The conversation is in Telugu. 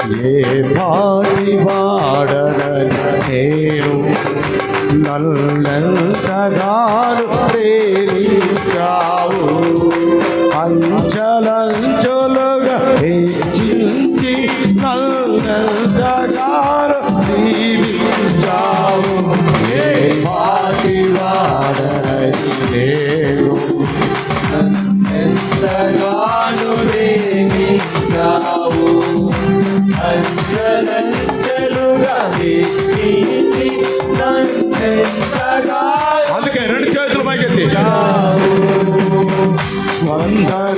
ఏ పాటి వాడనని నేను నన్నెంతగాను ప్రేమించావు అంచలంచలుగా హెచ్చించి నన్నెంతగాను ప్రేమించావు ఏ పాటి వాడనని నేను నన్నెంతగాను ప్రేమించావు అంచలంచలుగా హెచ్చించి అందుకే రెండు చేతులు పైకెత్తి వందనాలు